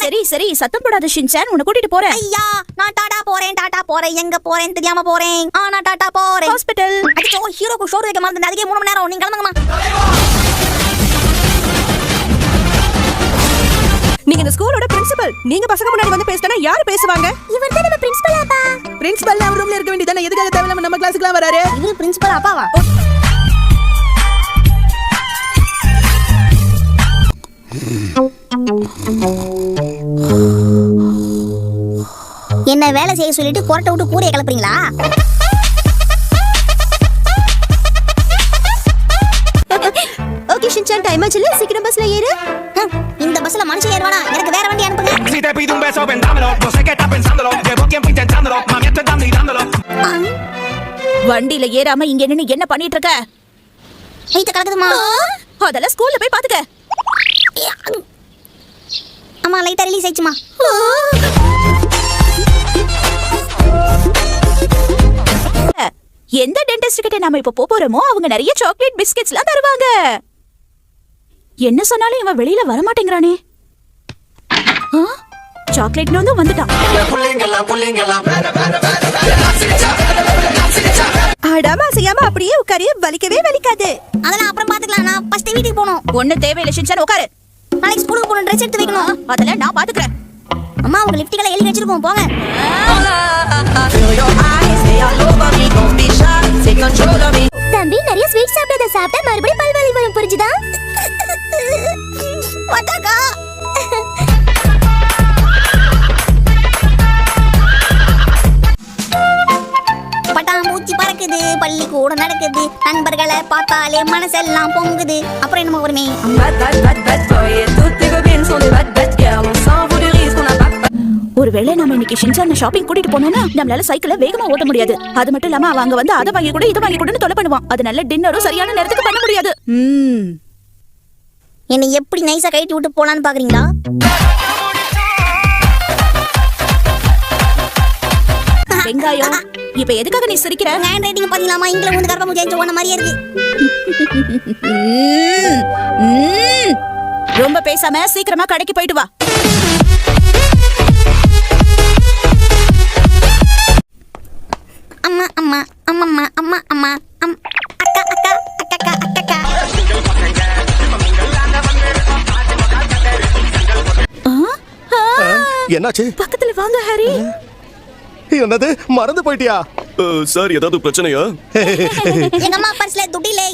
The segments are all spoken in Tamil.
சரி சரி சத்தம் போடாத ஷின்சான், உன்னை கூட்டிட்டு போறேன். ஐயா நான் டாடா போறேன் எங்க போறேன் தெரியாம போறேன். நான் டாடா போறேன் ஹாஸ்பிடல். அச்சோ ஹீரோக்கு ஷோர் வைக்க மறந்துட்டேன். அதுக்கே 3 மணி நேரம். நீங்க கிளம்புங்கம்மா. நீங்க இந்த ஸ்கூலோட பிரின்சிபல். நீங்க பசங்க முன்னாடி வந்து பேசினா யாரு பேசுவாங்க? இவர் தான் நம்ம பிரின்சிபல் அப்பா. பிரின்சிபல் அவர் ரூம்ல இருக்க வேண்டியதானே, எதுக்காக தேவையில்லாம நம்ம கிளாஸ்க்குலாம் வராரு? இவர் பிரின்சிபல் அப்பாவா? என்ன வேலை செய்ய சொல்லிட்டு கொரட்டை விட்டு கூரையை கிளப்புறீங்களா? ஓகே ஷின்சான், டைம் ஆச்சுல, சீக்கிரம் பஸ்ல ஏறு. இந்த பஸ்ல மனுஷன் ஏறுவானா? எனக்கு வேற வண்டி அனுப்புங்க. Si te pido un beso, vendámelo. Yo sé que estás pensándolo. Llevo tiempo intentándolo. Mami, estoy dando y dándolo. வண்டியில ஏறாம இங்க நின்னு என்ன பண்ணிட்டு இருக்க? ஹைட்ட கலக்குதுமா. அதெல்லாம் ஸ்கூல்ல போய் பாத்துக்க. அம்மா லைட்டா ரிலீஸ் ஆயிடுச்சுமா. எந்த டென்டிஸ்ட் கிட்ட நாம இப்ப போறோமோ அவங்க நிறைய சாக்லேட் பிஸ்கட்ஸ்லாம் தருவாங்க. என்ன சொன்னாலும் இவன் வெளியில வர மாட்டேங்கிறானே. சாக்லேட் வந்து வந்துட்டான். ஆடாம செய்யாம அப்படியே உட்காரிய, வலிக்கவே வலிக்காது. அதெல்லாம் அப்புறம் பாத்துக்கலாம். நான் ஃபர்ஸ்ட் வீட்டுக்கு போணும். ஒண்ணு தேவையில்லை ஷின்சான், உட்காரு. நாளைக்கு ஸ்கூலுக்கு போகணும். ட்ரெஸ் எடுத்து வைக்கணும். அதெல்லாம் நான் பாத்துக்கிறேன். அம்மா உங்க லிப்டிக்கெல்லாம் எழுதி வச்சிருக்கோம், போங்க. தம்பி நிறைய ஸ்வீட் சாப்பிட்டத சாப்பிட்டா மறுபடியும் பல்வலி வரும், புரிஞ்சுதா? வட்டக்கா பட்டாம்பூச்சி பறக்குது, பள்ளிக்கூடம் நடக்குது, நண்பர்களை பார்த்தாலே மனசெல்லாம் பொங்குது. அப்புறம் என்னமோ வருமே. ஒருவேளை நம்ம இன்னைக்கு ஷின்சான் ஷாப்பிங் கூட்டிட்டு போனோம்னா நம்மளால சைக்கிளை வேகமா ஓட்ட முடியாது. அது மட்டும் இல்லாம அவங்க வந்து அதை வாங்கி கூட இதை வாங்கி கூடன்னு தொலை பண்ணுவான். அதனால டின்னரும் சரியான நேரத்துக்கு பண்ண முடியாது. என்னை எப்படி நைஸா கட்டி விட்டு போலான்னு பாக்குறீங்களா? வெங்காயம், இப்ப எதுக்காக நீ சிரிக்கிற? Hand writing பாத்தீங்களாமா? இங்கில வந்து கர்ப்ப முஜேஞ்ச ஓன மாதிரியே இருக்கு. ரொம்ப பேசாம சீக்கிரமா கடைக்கு போயிட்டு வா. அம்மா அம்மா அம்மா அம்மா அம்மா அக்கா அக்கா அக்கா அக்கா. என்னாச்சு? பக்கத்துல வாங்க ஹாரி. என்னது, மறந்து போயிட்டியா? சார், ஏதாவது பிரச்சனையா? எங்க அம்மா பர்ஸ்ல துட்டு இல்லை.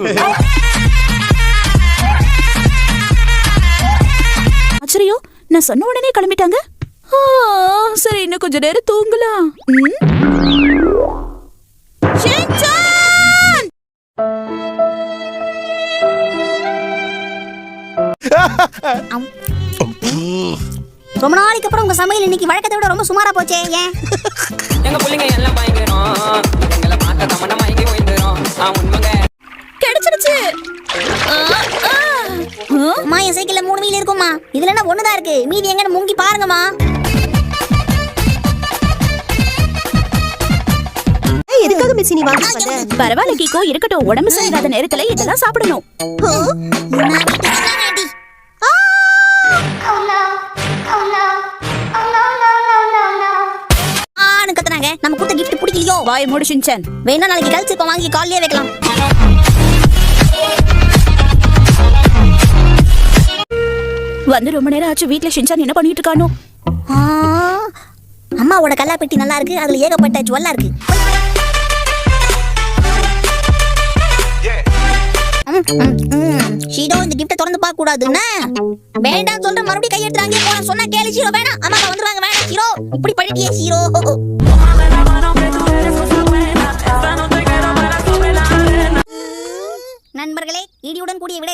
ஆச்சரியம், நான் சொன்ன உடனே கிளம்பிட்டாங்க. சரி, இன்னும் கொஞ்ச நேரம் தூங்கலாம். ரொம்ப நாளைக்கு அப்புறம் உங்க சமையல் இன்னைக்கு வழக்கத்தை விட ரொம்ப சுமாரா போச்சே. ஏன்? எங்க புள்ளைங்க எல்லாம் பயங்கரம். எங்களை பார்க்க தமன மயங்கி போயிடுறோம். உண்மைங்க கிடைச்சிருச்சு. அம்மா என் சைக்கிள்ல 3 வீல் இருக்குமா? இதுல என்ன ஒண்ணுதான் இருக்கு, மீதி எங்கன்னு முங்கி பாருங்கம்மா. எதுக்காக மிஸ் நீ வாங்க வந்த? பரவாயில்ல கீகோ, இருக்கட்டும். உடம்பு சரியில்லாத நேரத்துல இதெல்லாம் சாப்பிடணும். நம்ம கொடுத்த gift பிடிக்கலையோ? வாய் மூடு ஷின்சான். வேணா நாளைக்கு கழிச்சு இப்ப வாங்கி காலையே வைக்கலாம். வந்து ரொம்ப நேரம் ஆச்சு. வீட்ல ஷின்சான் என்ன பண்ணிட்டு இருக்கானோ? அம்மாவோட கல்லா பெட்டி நல்லா இருக்கு. அதுல ஏகப்பட்ட ஜுவல்லா இருக்கு. ஷீரோ, இந்த கிஃப்ட திறந்து பார்க்க கூடாதுன்னா வேண்டாம் சொல்ற. மறுபடியும் கையெடுத்துறாங்க. போன சொன்னா கேளு ஷீரோ. வேணாம், அம்மா வந்துருவாங்க. வேணாம் ஷீரோ, இப்படி பண்ணிட்டியே ஷீரோ. நண்பர்களே, இடியுடன் கூடிய விடை